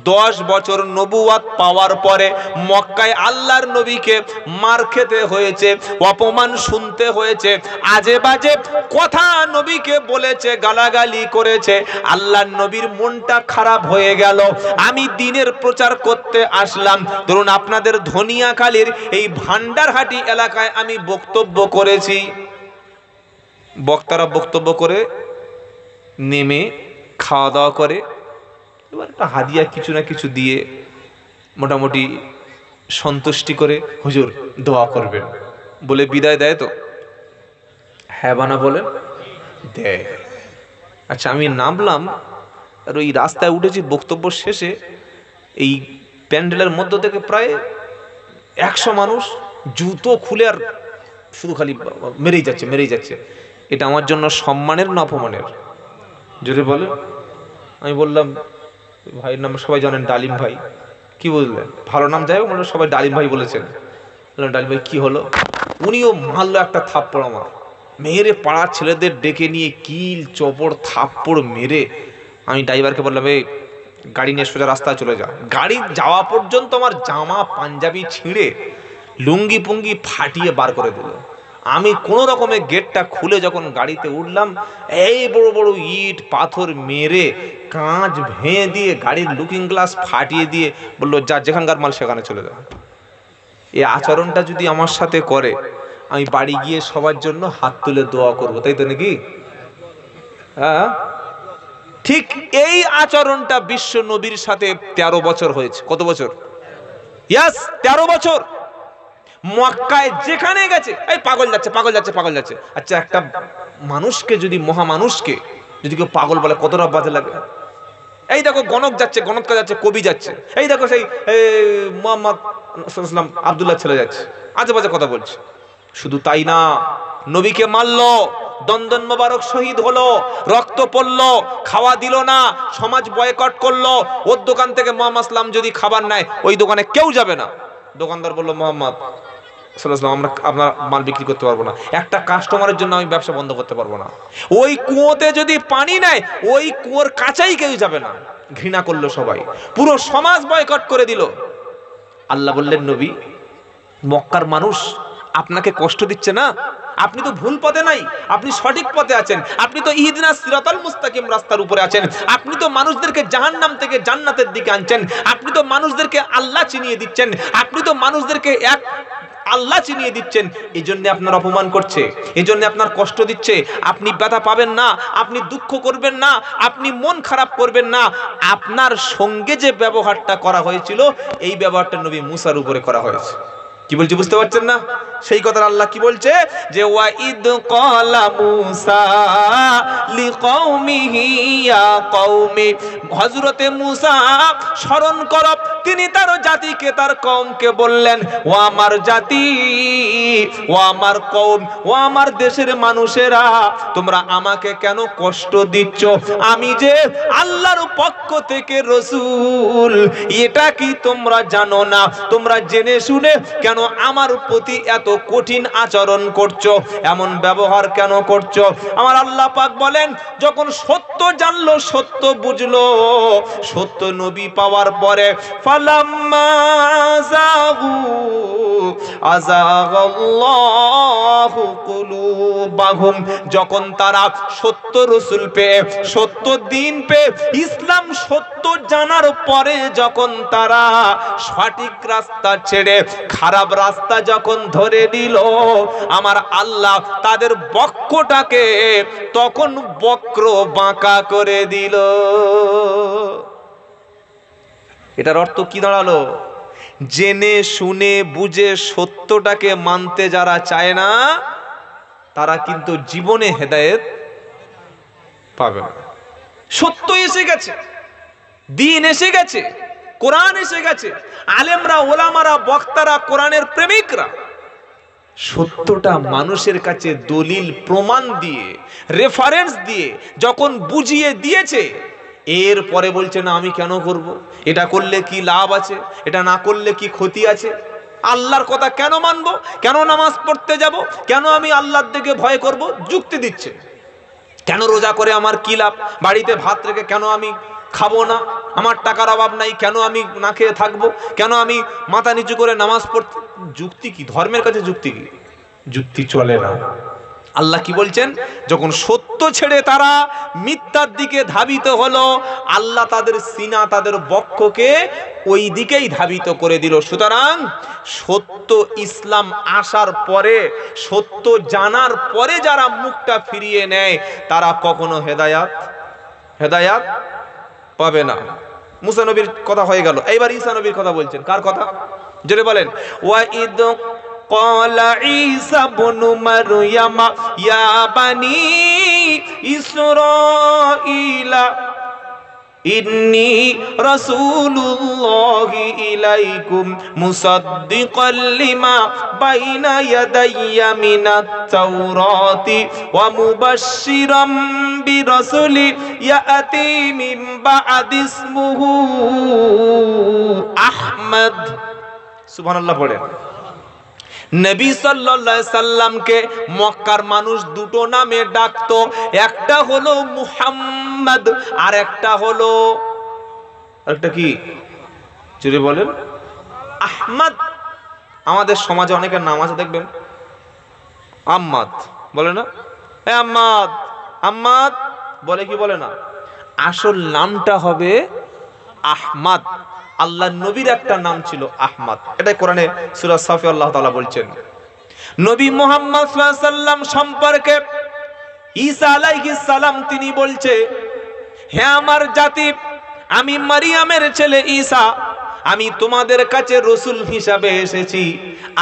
10 বছর। নবুয়াত পাওয়ার পরে মক্কায় আল্লাহর নবীকে মার খেতে হয়েছে, অপমান শুনতে হয়েছে, আজে বাজে কথা নবীকে বলেছে, গালাগালি করেছে। আল্লাহর নবীর মনটা খারাপ হয়ে গেল। আমি দ্বীনের প্রচার করতে আসলাম। ধরুন আপনাদের ধনিয়াখালীর এই ভান্ডারহাটি এলাকায় আমি বক্তব্য করেছি। বক্তারা বক্তব্য করে নেমে খাওয়া দাওয়া করে, এবার একটা হাদিয়া কিছু না কিছু দিয়ে মোটামুটি সন্তুষ্টি করে, হুজুর দোয়া করবেন বলে বিদায় দেয়। তো হ্যাঁ বানা বলেন, দেয়। আচ্ছা, আমি নামলাম আর ওই রাস্তায় উঠেছি, বক্তব্য শেষে এই প্যান্ডেলের মধ্য থেকে প্রায় 100 মানুষ জুতো খুলে আর শুধু খালি মেরেই যাচ্ছে, মেরেই যাচ্ছে। এটা আমার জন্য সম্মানের না অপমানের? যদি বলে। আমি বললাম, ভাইয়ের নাম সবাই জানেন, ডালিম ভাই। কি বললেন? ভালো নাম, যাই হোক, সবাই ডালিম ভাই বলেছেন। বললাম, ডালিম ভাই কি হলো? উনিও মারলো একটা থাপ্পড় আমার, মেরে পাড়ার ছেলেদের ডেকে নিয়ে কিল চপড় থাপ্পড় মেরে। আমি ড্রাইভারকে বললাম, এই গাড়ি নিয়ে সোজা রাস্তায় চলে যা। গাড়ি যাওয়া পর্যন্ত আমার জামা পাঞ্জাবি ছিঁড়ে লুঙ্গি পুঙ্গি ফাটিয়ে বার করে দিল। আমি কোন রকমের গেটটা খুলে যখন গাড়িতে উঠলাম, এই বড় বড় ইট পাথর মেরে কাঁচ ভেঙে দিয়ে গাড়ির লুকিং গ্লাস ফাটিয়ে দিয়ে বললো, যা যেখানকার মাল সেখানে চলে যাও। এই আচরণটা যদি আমার সাথে করে, আমি বাড়ি গিয়ে সবার জন্য হাত তুলে দোয়া করবো, তাই তো নাকি? হ্যাঁ, ঠিক এই আচরণটা বিশ্ব নবীর সাথে 13 বছর হয়েছে। কত বছর? ইয়াস 13 বছর মক্কায় যেখানে গেছে এই পাগল যাচ্ছে পাগল যাচ্ছে পাগল যাচ্ছে। আচ্ছা একটা মানুষকে যদি, মহামানুষকে যদি কেউ পাগল বলে কতটা বাজে লাগে। এই দেখো গণক যাচ্ছে, গণৎকার যাচ্ছে, কবি যাচ্ছে, এই দেখো সেই মোহাম্মদ আব্দুল্লাহ ছেলে যাচ্ছে, আজে বাজে কথা বলছে। শুধু তাই না, নবীকে মারলো, দন্দন মোবারক শহীদ হলো, রক্ত পড়লো, খাওয়া দিল না, সমাজ বয়কট করলো। ওর দোকান থেকে মোহাম্মদ সাল্লাম যদি খাবার নেয় ওই দোকানে কেউ যাবে না। দোকানদার বললো মোহাম্মদ সাল্লাল্লাহু আমরা আপনার মাল বিক্রি করতে পারবো না, একটা কাস্টমারের জন্য আমি ব্যবসা বন্ধ করতে পারবো না। ওই কুয়োতে যদি পানি নেয় ওই কুয়োর কাছেই কেউ যাবে না। ঘৃণা করলো সবাই, পুরো সমাজ বয়কট করে দিল। আল্লাহ বললেন নবী, মক্কার মানুষ আপনাকে কষ্ট দিচ্ছে না, আপনি তো ভুল পথে নাই, আপনি সঠিক পথে আছেন, আপনি তো ইহদিনাস সিরাতাল মুস্তাকিম রাস্তার উপরে আছেন, আপনি তো মানুষদেরকে জাহান্নাম থেকে জান্নাতের দিকে আনছেন, আপনি তো মানুষদেরকে আল্লাহ চিনিয়ে দিচ্ছেন, আপনি তো মানুষদেরকে এক আল্লাহ চিনিয়ে দিচ্ছেন। এই জন্য আপনার অপমান করছে, এই জন্য আপনার কষ্ট দিচ্ছে। আপনি ব্যথা পাবেন না, আপনি দুঃখ করবেন না, আপনি মন খারাপ করবেন না। আপনার সঙ্গে যে ব্যবহারটা করা হয়েছিল এই ব্যবহারটা নবী মুসার উপরে করা হয়েছে। কি বলছি বুঝতে পারছেন না? সেই কথা আল্লাহ কি বলছে যে ওয়াইদ ক্বালা মূসা লিকওমিহি ইয়া কওমি, হযরতে মূসা স্মরণ করো, তিনি তার জাতিকে, তার কওমকে বললেন, ও আমার জাতি, ও আমার কওম, ও আমার দেশের মানুষেরা, তোমরা আমাকে কেন কষ্ট দিচ্ছ? আমি যে আল্লাহর পক্ষ থেকে রাসূল, এটা কি তোমরা জানো না? তোমরা জেনে শুনে কেন আমার প্রতি এত কঠিন আচরণ করছো, এমন ব্যবহার কেন করছো? আমার আল্লাহ পাক বলেন, যখন সত্য জানলো, সত্য বুঝলো, সত্য নবী পাওয়ার পরে ফালাম্মা যাগু আযাগাল্লাহু কুলুবাহুম, যখন তারা সত্য রাসূল পেয়ে, সত্য দ্বীন পেয়ে, ইসলাম সত্য জানার পরে যখন তারা সঠিক রাস্তা ছেড়ে খারাপ রাস্তা যখন ধরে নিল, আমার আল্লাহ তাদের বক্ষটাকে তখন বক্র বাঁকা করে দিল। এটার অর্থ কি দাঁড়ালো? জেনে শুনে বুঝে সত্যটাকে মানতে যারা চায় না তারা কিন্তু জীবনে হেদায়েত পাবে না। সত্য এসে গেছে, দ্বীন এসে গেছে, কোরআন এসে গেছে, আলেমরা, ওলামারা, বক্তারা, কোরআনের প্রেমিকরা সত্যটা মানুষের কাছে দলিল প্রমাণ দিয়ে, রেফারেন্স দিয়ে যখন বুঝিয়ে দিয়েছে, এরপরে বলছে না আমি কেন করব, এটা করলে কি লাভ আছে, এটা না করলে কি ক্ষতি আছে, আল্লাহর কথা কেন মানবো, কেন নামাজ পড়তে যাব, কেন আমি আল্লাহর দিকে ভয় করব, যুক্তি দিচ্ছে। কেন রোজা করে আমার কি লাভ, বাড়িতে ভাত রেখে কেন আমি খাবো না, আমার টাকার অভাব নাই, কেন আমি না খেয়ে থাকবো, কেন আমি মাথা নিচু করে নামাজ পড়তে, যুক্তি কি? ধর্মের কাছে যুক্তি কি? যুক্তি চলে না। আল্লাহ কি বলছেন? যখন সত্য ছেড়ে তারা মিথ্যার দিকে ধাবিত হলো, আল্লাহ তাদের সিনা, তাদের বক্ষকে ওই দিকেই ধাবিত করে দিল। সুতরাং সত্য ইসলাম আসার পরে, সত্য জানার পরে যারা মুখটা ফিরিয়ে নেয় তারা কখনো হেদায়াত পাবে না। মুসা নবীর কথা হয়ে গেল, এইবার ঈসা নবীর কথা বলছেন। কার কথা? জোরে বলেন। ওয়াইদ ক্বালা ঈসা ইবনু মারইয়াম ইয়া বানি ইসরাঈলা ইন্নী রাসূলুল্লাহি ইলাইকুম মুসাদ্দিকাল লিমা বাইনা ইয়াদাইয়া মিনাত তাওরাতি ওয়া মুবাশশিরাম বিরাসূলি ইয়াতি মিন বা'দি ইসমুহু আহমদ। সুবহানাল্লাহ পড়েন। নবী সাল্লাল্লাহু আলাইহি সাল্লামকে মক্কার মানুষ দুটো নামে ডাকতো, একটা হলো মুহাম্মদ আর একটা হলো, আরেকটা কি জোরে বলেন? আহমদ। আমাদের সমাজে অনেকের নাম আছে দেখবেন, আম্মাদ বলে না, আম্মাদ আম্মাদ বলে কি বলে না? আসল নামটা হবে আহমদ। আল্লাহ নবীর একটা নাম ছিল আহমদ, এটাই কোরআনে সূরা সাফে আল্লাহ তাআলা বলছেন। নবী মুহাম্মদ সাল্লাল্লাহু আলাইহি সাল্লাম সম্পর্কে ঈসা আলাইহিস সালাম তিনি বলছে, হে আমার জাতি, আমি মারিয়ামের ছেলে ঈসা, আমি তোমাদের কাছে রসুল হিসাবে এসেছি,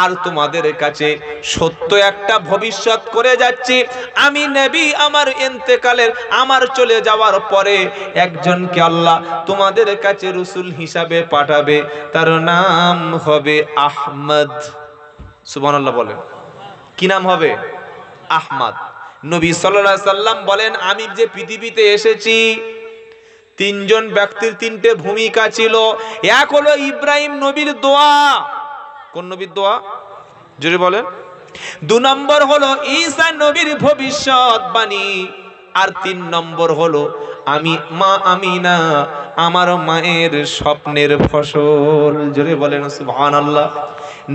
আর তোমাদের কাছে সত্য একটা ভবিষ্যৎ করে যাচ্ছি। আমি নবী, আমার ইন্তেকালের, আমার চলে যাওয়ার পরে একজনকে আল্লাহ তোমাদের কাছে রসুল হিসাবে পাঠাবে, তার নাম হবে আহমদ। সুবহানাল্লাহ বলেন। কি নাম হবে? আহমদ। নবী সাল্লাল্লাহু আলাইহি সাল্লাম বলেন, আমি যে পৃথিবীতে এসেছি, তিনজন ব্যক্তির তিনটে ভূমিকা ছিল। এক হলো ইব্রাহিম নবীর দোয়া। কোন নবীর দোয়া? জোরে বলেন। 2 নম্বর হলো ঈসা নবীর ভবিষ্যৎবাণী। আর 3 নম্বর হলো আমি মা আমিনা, আমার মায়ের স্বপ্নের ফসল। জোরে বলেন সুবহানাল্লাহ।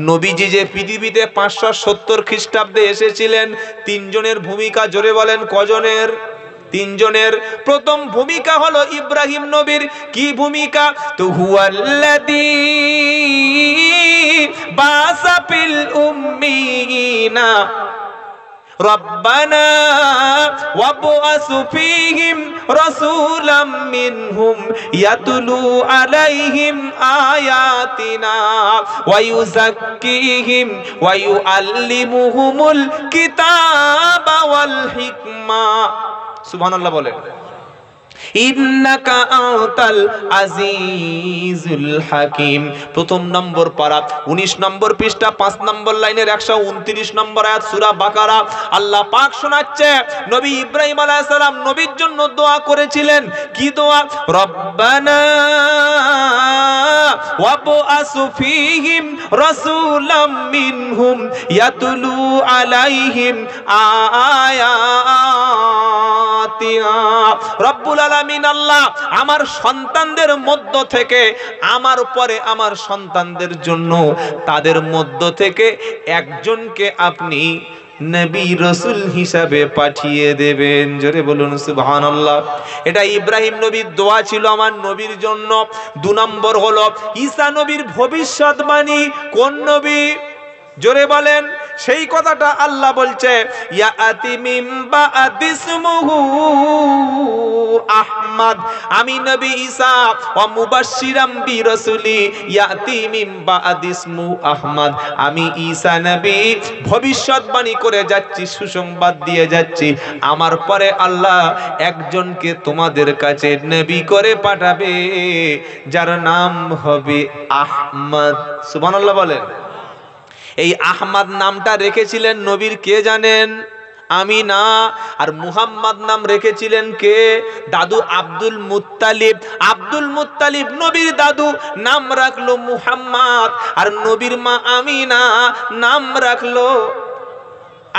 নবীজি যে পৃথিবীতে 570 খ্রিস্টাব্দে এসেছিলেন, 3 জনের ভূমিকা। জোরে বলেন কজনের? 3 জনের। প্রথম ভূমিকা হলো ইব্রাহিম নবীর। কি ভূমিকা? তো হুয়াল্লাযী বাসা ফিল উম্মিয়িনা রব্বানা ওয়াবআসু ফীহিম রাসূলাম মিনহুম ইয়াতলু আলাইহিম আয়াতিনা ওয়া ইউযাক্কিহিম ওয়া ইউআল্লিমুহুমুল কিতাবা ওয়াল হিকমা। সুবহানাল্লাহ বলেন। ইন্নাকা আনতাল আজিজুল হাকিম। প্রথম নম্বর পারা, 19 নম্বর পৃষ্ঠা, 5 নম্বর লাইনের 129 নম্বর আয়াত, সূরা বাকারা। আল্লাহ পাক শোনাচ্ছে, নবী ইব্রাহিম আলাইহিস সালাম নবীর জন্য দোয়া করেছিলেন। কি দোয়া? রব্বানা ওয়াবআসু ফীহিম রাসূলাম মিনহুম ইয়াতলু আলাইহিম আয়াতিনা। রব্বুল আলামিন আল্লাহ, আমার সন্তানদের মধ্য থেকে, আমার পরে আমার সন্তানদের জন্য, তাদের মধ্য থেকে একজনকে আপনি নবী রাসূল হিসাবে পাঠিয়ে দেবেন। জোরে বলুন সুবহানাল্লাহ। এটা ইব্রাহিম নবীর দোয়া ছিল আমার নবীর জন্য। 2 নম্বর হলো ঈসা নবীর ভবিষ্যৎবাণী। কোন নবী? জোরে বলেন। সেই কথাটা আল্লাহ বলছে, ইয়াতি মিন বাদিসমুহু আহমদ। আমি নবী ঈসা ওয়া মুবাশশিরাম বিরাসূলি ইয়াতি মিন বাদিসমু আহমদ। আমি ঈসা নবী ভবিষ্যৎবাণী করে যাচ্ছি, সুসংবাদ দিয়ে যাচ্ছি, আমার পরে আল্লাহ একজনকে তোমাদের কাছে নবী করে পাঠাবে, যার নাম হবে আহমদ। সুবহানাল্লাহ বলেন। এই আহমদ নামটা রেখেছিলেন নবীর কে জানেন? আমিনা। আর মুহাম্মদ নাম রেখেছিলেন কে? দাদু আব্দুল মুত্তালিব। আব্দুল মুত্তালিব নবীর দাদু, নাম রাখলো মুহাম্মদ। আর নবীর মা আমিনা নাম রাখলো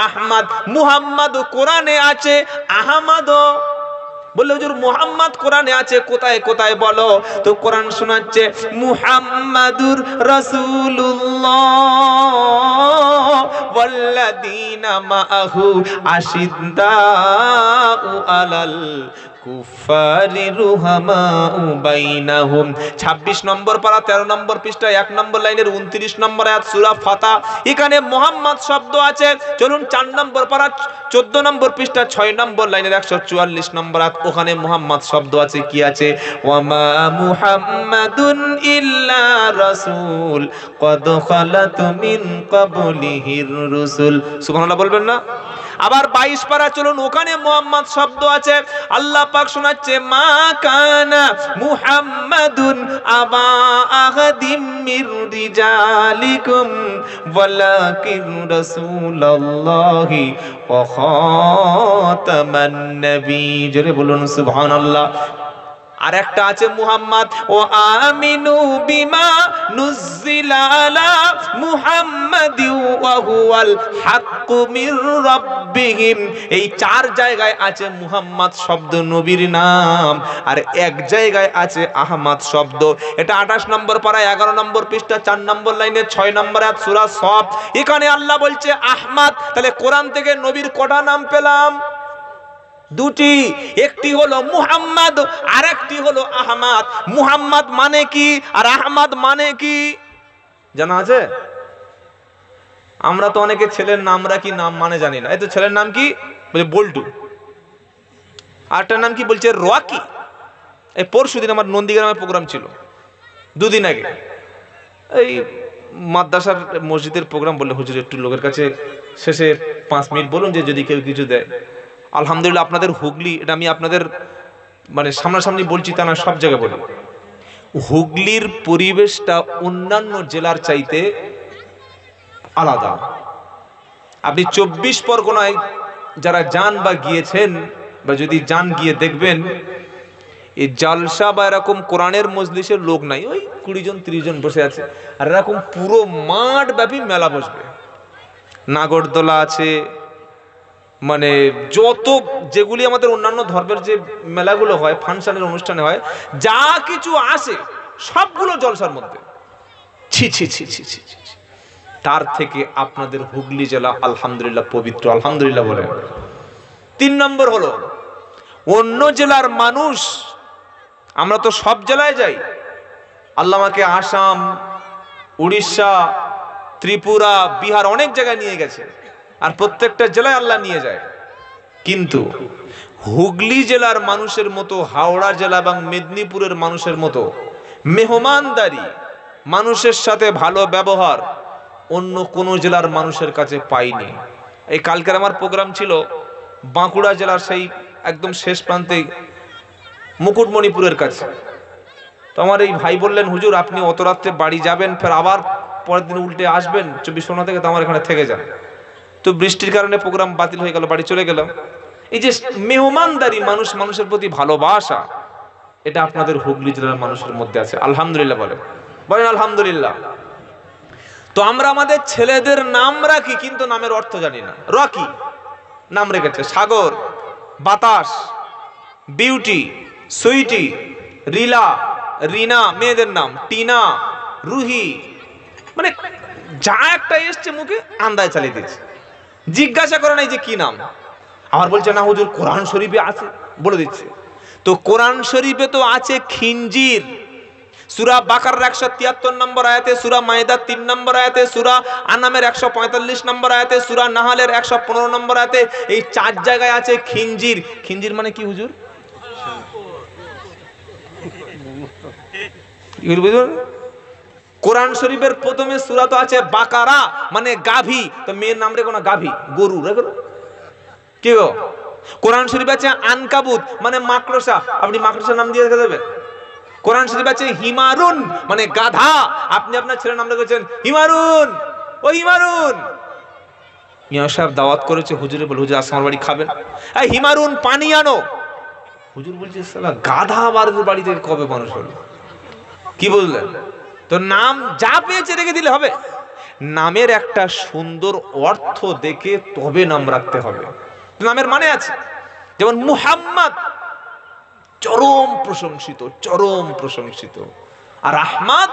আহমদ। মুহাম্মদ কোরআনে আছে, আহমদ বললে হুজুর মুহাম্মদ কোরআনে আছে কোথায় কোথায় বলো? তো কোরআন শোনাচ্ছে, মুহাম্মাদুর রাসূলুল্লাহ ওয়াল্লাযীনা মাআহু আশিদ্দাউ আলাল কুফারি রুহামাউ বাইনাহুম। 26 নম্বর পারা, 13 নম্বর পৃষ্ঠা, 1 নম্বর লাইনের 29 নম্বর আয়াত, সূরা ফাতা। এখানে মুহাম্মদ শব্দ আছে। চলুন 4 নম্বর পারা, 14 নম্বর পৃষ্ঠা, 6 নম্বর লাইনের 144 নম্বর আয়াত, ওখানে মুহাম্মদ শব্দ আছে। কি আছে? ওয়ামা মুহাম্মাদুন ইল্লা রাসূল কদ খালাত মিন ক্বাবলিহির রুসুল। সুবহানাল্লাহ বলবেন না? আবার 22 পারা চলুন, ওখানে মুহাম্মদ শব্দ আছে। আল্লাহ পাক শোনাচ্ছে, মা কানা মুহাম্মাদুন আবা আহাদিম মির রিজালিকুম ওয়ালাকিন রাসূলুল্লাহি ওয়া খাতামান নবী। জোরে বলুন সুবহানাল্লাহ। আর একটা আছে মুহাম্মদ, ও আমিনু বিমা নুজিলা আলা মুহাম্মাদি ওয়া হুয়াল হাক্কু মির রাব্বিহিম। এই 4 জায়গায় আছে মুহাম্মদ শব্দ নবীর নাম, আর 1 জায়গায় আছে আহমদ শব্দ। এটা 28 নম্বর পারা, 11 নম্বর পৃষ্ঠা, 4 নম্বর লাইনে, 6 নম্বর আয়াত, সূরা সফ। এখানে আল্লাহ বলছে আহমদ। তাহলে কোরআন থেকে নবীর কটা নাম পেলাম? 2টি। একটি হলো মুহাম্মদ, আর একটি হলো আহমদ। মুহাম্মদ মানে কি আর আহমদ মানে কি জানা আছে? আমরা তো অনেকে ছেলের নাম রাখি, নাম মানে জানি না। এই তো ছেলের নাম কি বলে বল্টু, আরটার নাম কি বলছে রকি। এই পরশুদিন আমার নন্দীগ্রামে প্রোগ্রাম ছিল, 2 দিন আগে। এই মাদ্রাসার মসজিদের প্রোগ্রাম বললে হুজুর একটু লোকের কাছে শেষে 5 মিনিট বলুন যে যদি কেউ কিছু দেয়। আলহামদুলিল্লাহ আপনাদের হুগলি, এটা আমি আপনাদের মানে সামনাসামনি বলছি তা না, সব জায়গায় বলি, হুগলির পরিবেশটা অন্যান্য জেলার চাইতে আলাদা। আপনি 24 পরগনায় যারা যান বা গিয়েছেন বা যদি যান গিয়ে দেখবেন এই জালসা বা এরকম কোরআনের মজলিসের লোক নাই, ওই 20 জন 30 জন বসে আছে, আর এরকম পুরো মাঠ ব্যাপী মেলা বসবে, নাগরদোলা আছে, মানে যত যেগুলি আমাদের অন্যান্য ধর্মের যে মেলাগুলো হয়, ফাংশনের অনুষ্ঠানে হয়, যা কিছু আসে সবগুলো জলসার মধ্যে। ছি ছি ছি ছি ছি, তার থেকে আপনাদের হুগলি জেলা আলহামদুলিল্লাহ পবিত্র, আলহামদুলিল্লাহ বলে। 3 নম্বর হলো অন্য জেলার মানুষ, আমরা তো সব জেলায় যাই, আল্লাহ আমাকে আসাম, উড়িষ্যা, ত্রিপুরা, বিহার অনেক জায়গায় নিয়ে গেছে, আর প্রত্যেকটা জেলায় আল্লাহ নিয়ে যায়, কিন্তু হুগলি জেলার মানুষের মতো, হাওড়া জেলা এবং মেদিনীপুরের মানুষের মতো মেহমানদারি, মানুষের সাথে ভালো ব্যবহার অন্য কোনো জেলার মানুষের কাছে পাইনি। এই কালকের আমার প্রোগ্রাম ছিল বাঁকুড়া জেলার সেই একদম শেষ প্রান্তে মুকুটমণিপুরের কাছে। তো আমার এই ভাই বললেন, হুজুর আপনি অত রাত্রে বাড়ি যাবেন, ফের আবার পরের দিন উল্টে আসবেন 24 পরগনা থেকে, তো আমার এখানে থেকে যান। তো বৃষ্টির কারণে প্রোগ্রাম বাতিল হয়ে গেল, বাড়ি চলে গেলাম। এই যে মেহমানদারি, মানুষের প্রতি ভালোবাসা, এটা আপনাদের হুগলি জেলার মানুষের মধ্যে আছে, আলহামদুলিল্লাহ বলেন, বলেন আলহামদুলিল্লাহ। তো আমরা আমাদের ছেলেদের নাম রাখি কিন্তু নামের অর্থ জানি না। রকি নাম রেখেছে, সাগর, বাতাস, বিউটি, সুইটি, রিলা, রিনা মেয়েদের নাম, টিনা, রুহি, মানে যা একটা এসছে মুখে আন্দায় চালিয়ে দিচ্ছে, জিজ্ঞাসা করে নাই যে কি নাম। আমার বলছে না হুজুর কোরআন শরীফে আছে, বলে দিচ্ছে। তো কোরআন শরীফে তো আছে খিনজির, সূরা বাকারার 173 নম্বর আয়াতে, সূরা মায়েদার 3 নম্বর আয়াতে, সূরা আনামের 145 নম্বর আয়াতে, সূরা নাহালের 115 নম্বর আয়াতে, এই 4 জায়গায় আছে খিনজির। খিনজির মানে কি হুজুর? কোরআন শরীফের প্রথমে সূরা তো আছে বাকারা, মানে গাভী, তো মেয়ের নাম রেখো না গাভী, গরু রেখো কি গো। কোরআন শরীফ আছে আনকাবুত, মানে মাকড়সা, আপনি মাকড়সার নাম দিয়ে রেখে দেবেন। কোরআন শরীফ আছে হিমারুন, মানে গাধা, আপনি আপনার ছেলের নাম রেখেছেন হিমারুন, ও হিমারুন। মিয়া সাহেব দাওয়াত করেছে, হুজুরে বলে হুজুর আজকে আমার বাড়ি খাবেন, এই হিমারুন পানি আনো। হুজুর বলছে শালা গাধা আমার বাড়িতে কবে মানুষ হলো, কি বললেন? তো নাম যা পেয়েছে রেখে দিলে হবে? নামের একটা সুন্দর অর্থ দেখে তবে নাম রাখতে হবে। নামের মানে আছে, যেমন মুহাম্মদ চরম প্রশংসিত, চরম প্রশংসিত, আর আহমদ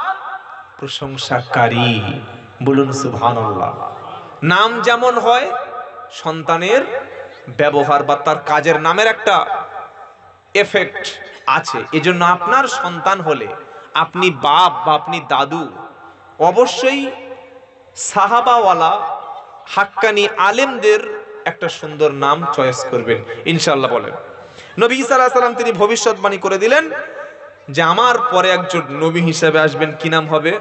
প্রশংসাকারী, বলুন সুবহানাল্লাহ। নাম যেমন হয়, সন্তানের ব্যবহার বা তার কাজের নামের একটা এফেক্ট আছে। এজন্য আপনার সন্তান হলে আপনি বাপ বা আপনি দাদু অবশ্যই সাহাবাওয়ালা হাক্কানি আলেমদের একটা সুন্দর নাম চয়েস করবেন ইনশাআল্লাহ। বলেন নবী ঈসা আলাইহিস সালাম তিনি ভবিষ্যৎবাণী করে দিলেন যে আমার পরে একজন নবী হিসেবে আসবেন, কি নাম হবে?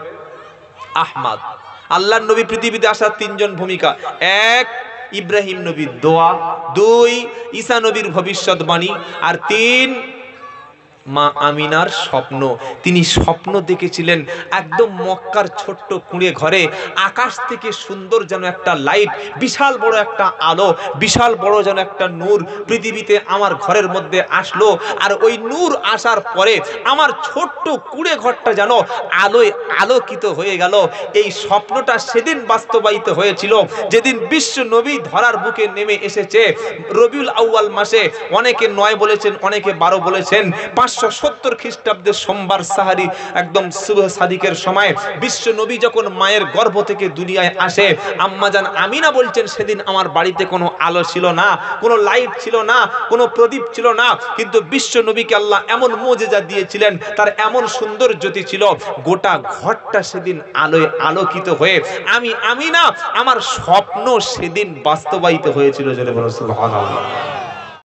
আহমদ। আল্লাহর নবী পৃথিবীতে আসার 3 জন ভূমিকা, 1 ইব্রাহিম নবীর দোয়া, 2 ঈসা নবীর ভবিষ্যৎবাণী, আর 3 মা আমিনার স্বপ্ন। তিনি স্বপ্ন দেখেছিলেন একদম মক্কার ছোট্ট কুঁড়ে ঘরে আকাশ থেকে সুন্দর যেন একটা লাইট, বিশাল বড় একটা আলো, বিশাল বড় যেন একটা নূর পৃথিবীতে আমার ঘরের মধ্যে আসলো, আর ওই নূর আসার পরে আমার ছোট্ট কুঁড়ে ঘরটা যেন আলোয় আলোকিত হয়ে গেল। এই স্বপ্নটা সেদিন বাস্তবায়িত হয়েছিল যেদিন বিশ্ব নবী ধরার বুকে নেমে এসেছে রবিউল আউয়াল মাসে। অনেকে 9 বলেছেন, অনেকে 12 বলেছেন। 570 খ্রিস্টাব্দের সোমবার সাহারি একদম সুবহ সাদিকের সময় বিশ্ব নবী যখন মায়ের গর্ভ থেকে দুনিয়ায় আসে, আম্মাজান আমিনা বলছেন সেদিন আমার বাড়িতে কোনো আলো ছিল না, কোনো লাইট ছিল না, কোনো প্রদীপ ছিল না, কিন্তু বিশ্ব নবীকে আল্লাহ এমন মুজিজা দিয়েছিলেন, তার এমন সুন্দর জ্যোতি ছিল, গোটা ঘরটা সেদিন আলোয় আলোকিত হয়ে আমি আমিনা আমার স্বপ্ন সেদিন বাস্তবায়িত হয়েছিল। জোরে বলো সুবহানাল্লাহ।